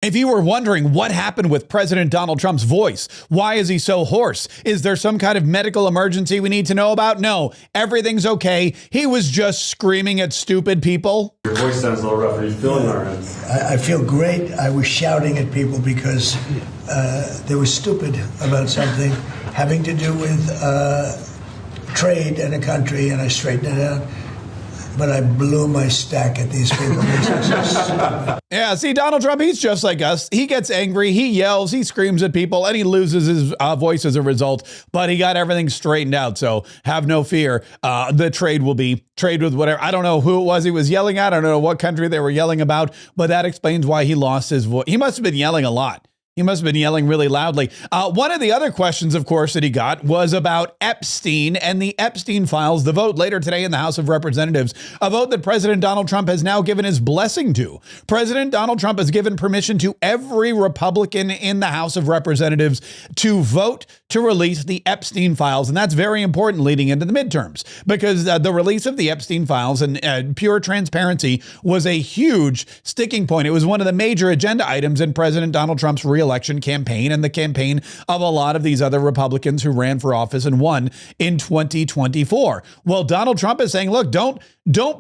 If you were wondering what happened with President Donald Trump's voice, why is he so hoarse? Is there some kind of medical emergency we need to know about? No, everything's okay. He was just screaming at stupid people. Your voice sounds a little rough. Are you feeling all right? I feel great. I was shouting at people because they were stupid about something having to do with trade in a country, and I straightened it out. But I blew my stack at these people. Yeah, see, Donald Trump, he's just like us. He gets angry, he yells, he screams at people, and he loses his voice as a result. But he got everything straightened out, so have no fear. The trade will be trade with whatever. I don't know who it was he was yelling at. I don't know what country they were yelling about, but that explains why he lost his voice. He must have been yelling a lot. He must have been yelling really loudly. One of the other questions, of course, that he got was about Epstein and the Epstein files. The vote later today in the House of Representatives, a vote that President Donald Trump has now given his blessing to. President Donald Trump has given permission to every Republican in the House of Representatives to vote to release the Epstein files. And that's very important leading into the midterms, because the release of the Epstein files and pure transparency was a huge sticking point. It was one of the major agenda items in President Donald Trump's re-election campaign and the campaign of a lot of these other Republicans who ran for office and won in 2024. Well, Donald Trump is saying, look, don't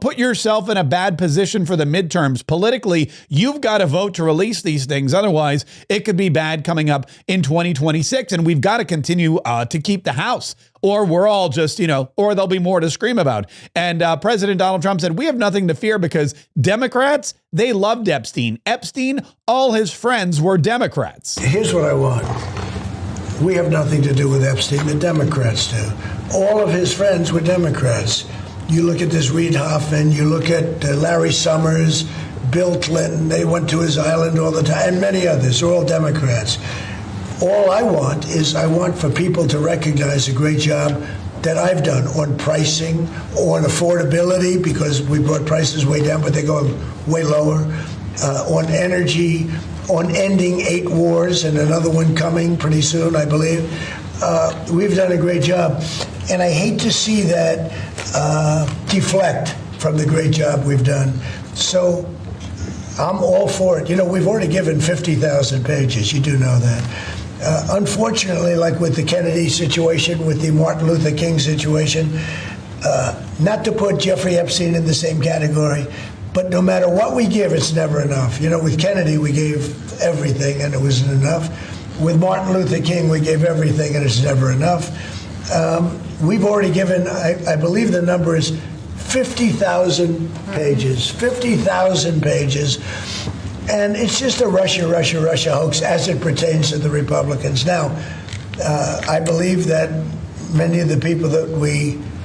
put yourself in a bad position for the midterms. Politically, you've got to vote to release these things. Otherwise, it could be bad coming up in 2026. And we've got to continue to keep the House, or we're all just, or there'll be more to scream about. And President Donald Trump said, we have nothing to fear because Democrats, they loved Epstein. Epstein, all his friends were Democrats. Here's what I want. We have nothing to do with Epstein. The Democrats do. All of his friends were Democrats. You look at this Reid Hoffman, you look at Larry Summers, Bill Clinton, they went to his island all the time, and many others. They're all Democrats. All I want for people to recognize a great job that I've done on pricing, on affordability, because we brought prices way down, but they're going way lower, on energy, on ending 8 wars and another one coming pretty soon, I believe. We've done a great job. And I hate to see that deflect from the great job we've done. So I'm all for it. We've already given 50,000 pages. You do know that. Unfortunately, like with the Kennedy situation, with the Martin Luther King situation, not to put Jeffrey Epstein in the same category, but no matter what we give, it's never enough. With Kennedy, we gave everything and it wasn't enough. With Martin Luther King, we gave everything and it's never enough. We've already given, I believe the number is 50,000 pages, 50,000 pages. And it's just a Russia hoax as it pertains to the Republicans. Now, I believe that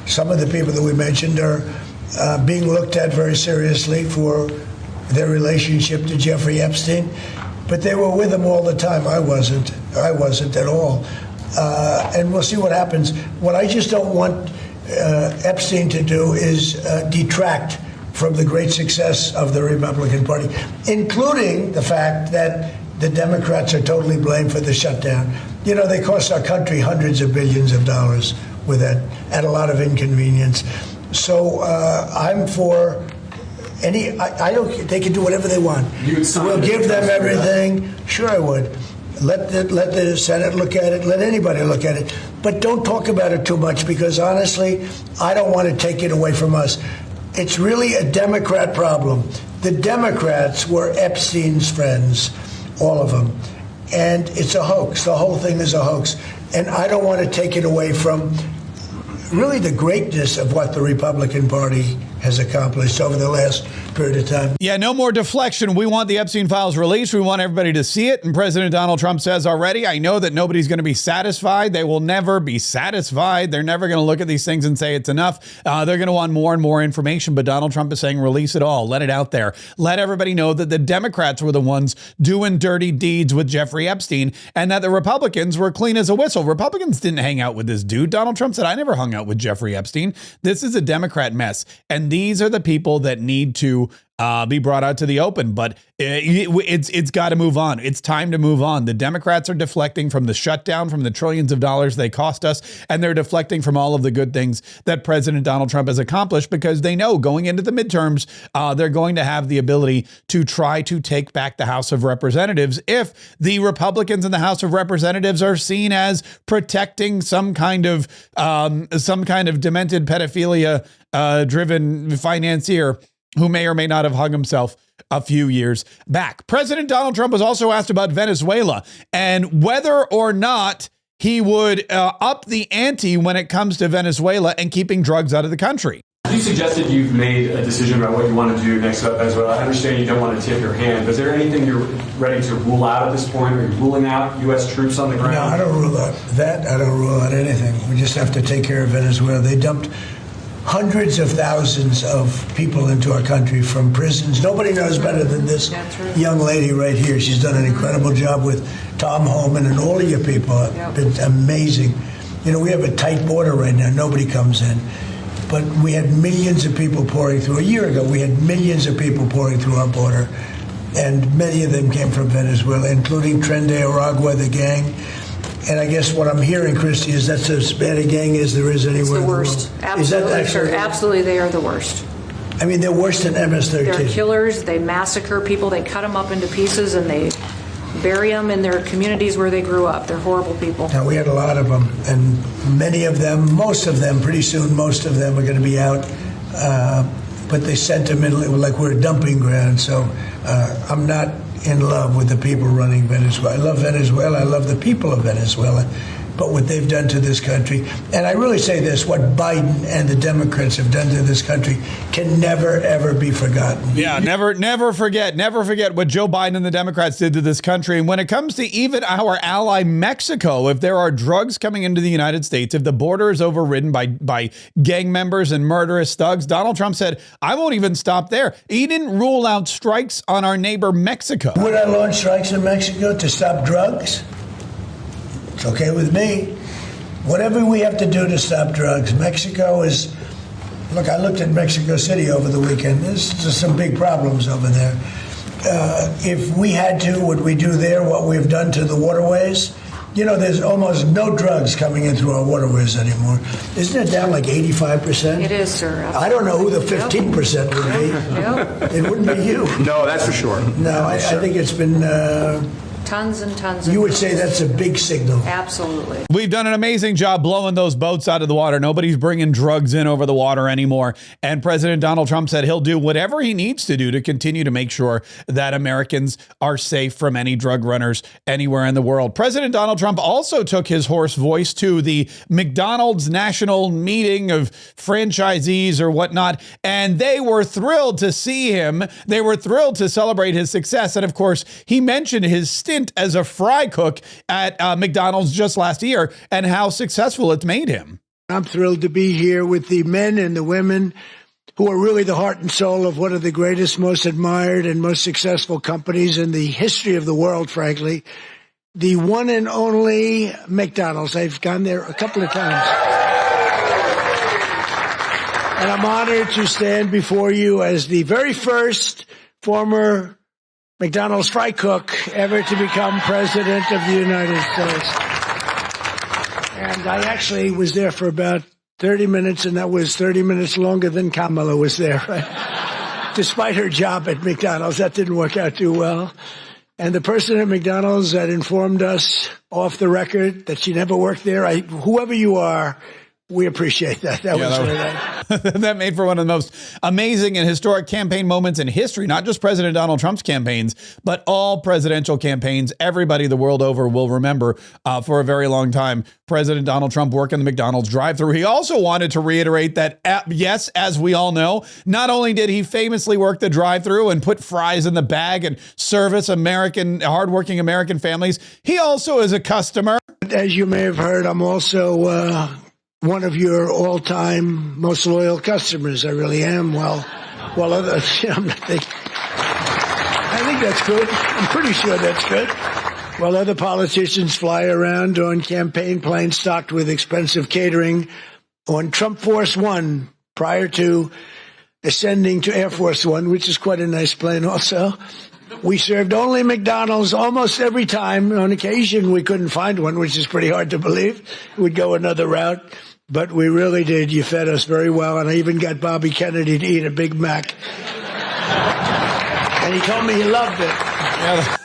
some of the people that we mentioned are being looked at very seriously for their relationship to Jeffrey Epstein. But they were with him all the time. I wasn't at all. And we'll see what happens. What I just don't want Epstein to do is detract from the great success of the Republican Party, including the fact that the Democrats are totally blamed for the shutdown. They cost our country hundreds of billions of dollars with that, at a lot of inconvenience. So I'm for I don't. They can do whatever they want. We'll give them everything. Sure, I would. Let the Senate look at it. Let anybody look at it. But don't talk about it too much, because honestly, I don't want to take it away from us. It's really a Democrat problem. The Democrats were Epstein's friends, all of them. And it's a hoax. The whole thing is a hoax. And I don't want to take it away from really the greatness of what the Republican Party has accomplished over the last period of time. Yeah, no more deflection. We want the Epstein files released. We want everybody to see it. And President Donald Trump says already, I know that nobody's going to be satisfied. They will never be satisfied. They're never going to look at these things and say it's enough. They're going to want more and more information. But Donald Trump is saying release it all. Let it out there. Let everybody know that the Democrats were the ones doing dirty deeds with Jeffrey Epstein and that the Republicans were clean as a whistle. Republicans didn't hang out with this dude. Donald Trump said, I never hung out with Jeffrey Epstein. This is a Democrat mess. And these are the people that need to be brought out to the open. But it's got to move on. It's time to move on. The Democrats are deflecting from the shutdown, from the trillions of dollars they cost us, and they're deflecting from all of the good things that President Donald Trump has accomplished, because they know going into the midterms, they're going to have the ability to try to take back the House of Representatives if the Republicans in the House of Representatives are seen as protecting some kind of demented pedophilia driven financier who may or may not have hung himself a few years back. President Donald Trump was also asked about Venezuela and whether or not he would up the ante when it comes to Venezuela and keeping drugs out of the country. You suggested you've made a decision about what you want to do next about Venezuela. I understand you don't want to tip your hand, but is there anything you're ready to rule out at this point? Are you ruling out U.S. troops on the ground? No, I don't rule out that. I don't rule out anything. We just have to take care of Venezuela. They dumped hundreds of thousands of people into our country from prisons. Nobody knows better than this young lady right here. She's done an incredible job with Tom Homan and all of your people. It's amazing. You know, we have a tight border right now. Nobody comes in. But we had millions of people pouring through. A year ago, we had millions of people pouring through our border, and many of them came from Venezuela, including Tren de Aragua, the gang. And I guess what I'm hearing, Christy, is that's as bad a gang as there is anywhere in the world. It's the worst. Absolutely, sir. Absolutely, they are the worst. I mean, they're worse than MS-13. They're killers. They massacre people. They cut them up into pieces, and they bury them in their communities where they grew up. They're horrible people. Now, we had a lot of them, and many of them, most of them, pretty soon, most of them are going to be out. But they sent them in like we're a dumping ground. So I'm not in love with the people running Venezuela. I love Venezuela. I love the people of Venezuela. But what they've done to this country, and I really say this, what Biden and the Democrats have done to this country can never, ever be forgotten. Yeah, never forget what Joe Biden and the Democrats did to this country. And when it comes to even our ally Mexico, if there are drugs coming into the United States, if the border is overridden by gang members and murderous thugs, Donald Trump said, I won't even stop there. He didn't rule out strikes on our neighbor Mexico. Would I launch strikes in Mexico to stop drugs? It's okay with me. Whatever we have to do to stop drugs. Mexico is, look, I looked at Mexico City over the weekend. There's just some big problems over there. If we had to, would we do there what we've done to the waterways? You know, there's almost no drugs coming in through our waterways anymore. Isn't it down like 85%? It is, sir. Absolutely. I don't know who the 15% would be. Yep. It wouldn't be you. No, that's for sure. No, I think it's been... Tons and tons. You would say that's a big signal. Absolutely. We've done an amazing job blowing those boats out of the water. Nobody's bringing drugs in over the water anymore. And President Donald Trump said he'll do whatever he needs to do to continue to make sure that Americans are safe from any drug runners anywhere in the world. President Donald Trump also took his hoarse voice to the McDonald's national meeting of franchisees or whatnot, and they were thrilled to see him. They were thrilled to celebrate his success. And of course, he mentioned his stint as a fry cook at McDonald's just last year and how successful it's made him. I'm thrilled to be here with the men and the women who are really the heart and soul of one of the greatest, most admired, and most successful companies in the history of the world, frankly. The one and only McDonald's. I've gone there a couple of times. And I'm honored to stand before you as the very first former McDonald's fry cook ever to become president of the United States. And I actually was there for about 30 minutes, and that was 30 minutes longer than Kamala was there. Right? Despite her job at McDonald's, that didn't work out too well. And the person at McDonald's that informed us off the record that she never worked there, whoever you are, we appreciate that. That was really nice. That made for one of the most amazing and historic campaign moments in history, not just President Donald Trump's campaigns, but all presidential campaigns. Everybody the world over will remember for a very long time President Donald Trump working the McDonald's drive-thru. He also wanted to reiterate that, yes, as we all know, not only did he famously work the drive-thru and put fries in the bag and service hardworking American families, he also is a customer. As you may have heard, I'm also one of your all-time most loyal customers. I really am. Well, I think that's good. I'm pretty sure that's good. While other politicians fly around on campaign planes stocked with expensive catering, on Trump Force One, prior to ascending to Air Force One, which is quite a nice plane also. We served only McDonald's almost every time. On occasion, we couldn't find one, which is pretty hard to believe. We'd go another route. But we really did. You fed us very well. And I even got Bobby Kennedy to eat a Big Mac. And he told me he loved it. Yeah,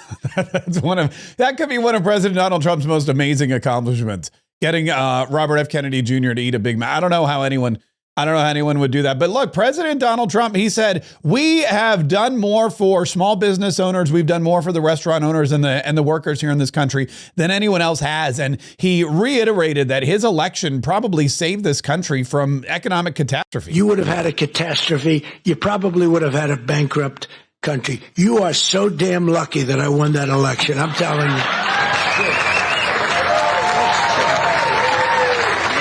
that could be one of President Donald Trump's most amazing accomplishments. Getting Robert F. Kennedy Jr. to eat a Big Mac. I don't know how anyone would do that. But look, President Donald Trump, he said, we have done more for small business owners. We've done more for the restaurant owners and the workers here in this country than anyone else has. And he reiterated that his election probably saved this country from economic catastrophe. You would have had a catastrophe. You probably would have had a bankrupt country. You are so damn lucky that I won that election. I'm telling you.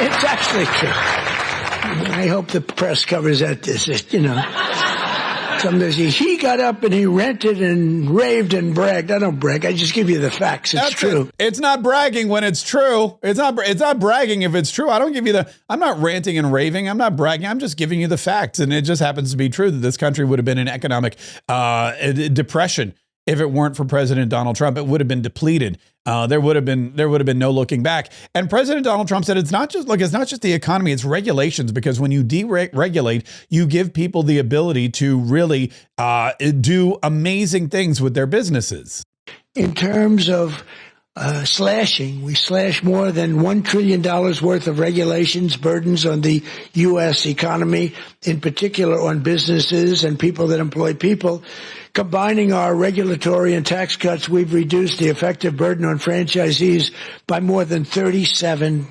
It's actually true. I hope the press covers that. Sometimes he got up and he ranted and raved and bragged. I don't brag. I just give you the facts. It's true. It's not bragging when it's true. It's not bragging if it's true. I'm not ranting and raving. I'm not bragging. I'm just giving you the facts. And it just happens to be true that this country would have been in economic depression if it weren't for President Donald Trump. It would have been depleted. There would have been no looking back. And President Donald Trump said it's not just the economy, it's regulations, because when you deregulate, you give people the ability to really do amazing things with their businesses. In terms of slashing, we slash more than $1 trillion worth of regulations, burdens on the U.S. economy, in particular on businesses and people that employ people. Combining our regulatory and tax cuts, we've reduced the effective burden on franchisees by more than 37%.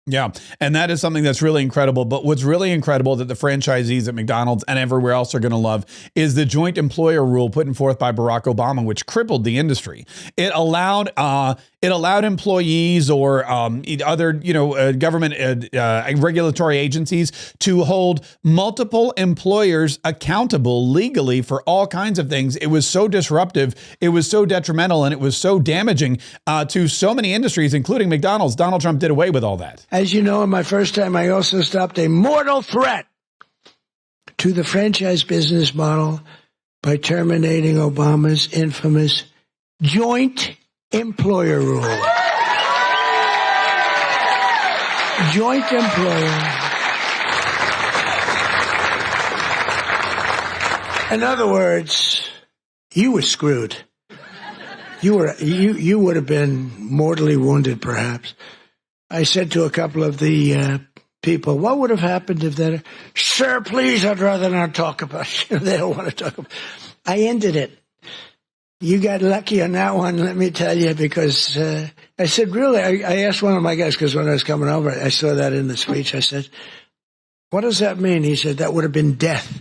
Yeah, and that is something that's really incredible. But what's really incredible that the franchisees at McDonald's and everywhere else are going to love is the joint employer rule put forth by Barack Obama, which crippled the industry. It allowed employees or other government regulatory agencies to hold multiple employers accountable legally for all kinds of things. It was so disruptive, it was so detrimental, and it was so damaging to so many industries, including McDonald's. Donald Trump did away with all that. As you know, in my first time, I also stopped a mortal threat to the franchise business model by terminating Obama's infamous joint employer rule. Joint employer. In other words, you were screwed. You would have been mortally wounded, perhaps. I said to a couple of the people, what would have happened if that? Sir, please, I'd rather not talk about it. They don't want to talk about it. I ended it. You got lucky on that one, let me tell you, because I said, really, I asked one of my guys, because when I was coming over, I saw that in the speech. I said, what does that mean? He said, that would have been death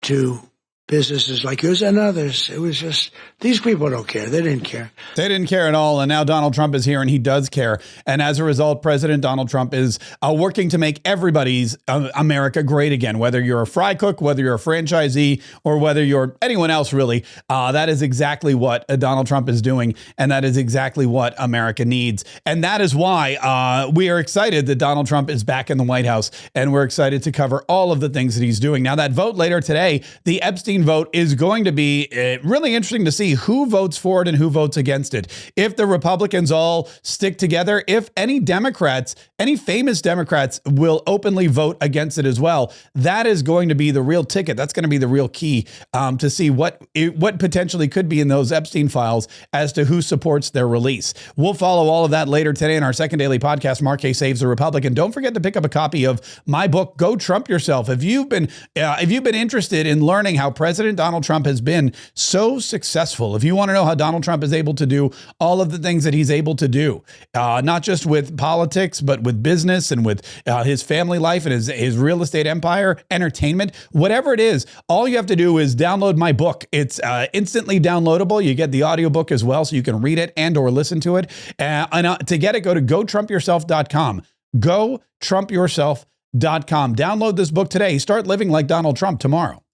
to businesses like yours and others. It was just, these people don't care. They didn't care. They didn't care at all. And now Donald Trump is here and he does care. And as a result, President Donald Trump is working to make everybody's America great again, whether you're a fry cook, whether you're a franchisee, or whether you're anyone else, really. That is exactly what Donald Trump is doing. And that is exactly what America needs. And that is why we are excited that Donald Trump is back in the White House. And we're excited to cover all of the things that he's doing. Now, that vote later today, the Epstein vote, is going to be really interesting to see who votes for it and who votes against it. If the Republicans all stick together, if any Democrats, any famous Democrats will openly vote against it as well, that is going to be the real ticket. That's going to be the real key to see what potentially could be in those Epstein files as to who supports their release. We'll follow all of that later today in our second daily podcast, Mark Kaye Saves the Republic. And don't forget to pick up a copy of my book, Go Trump Yourself. If you've been interested in learning how President Donald Trump has been so successful, if you want to know how Donald Trump is able to do all of the things that he's able to do, not just with politics, but with business and with his family life and his real estate empire, entertainment, whatever it is, all you have to do is download my book. It's instantly downloadable. You get the audiobook as well, so you can read it and or listen to it. And to get it, go to gotrumpyourself.com. Gotrumpyourself.com. Download this book today. Start living like Donald Trump tomorrow.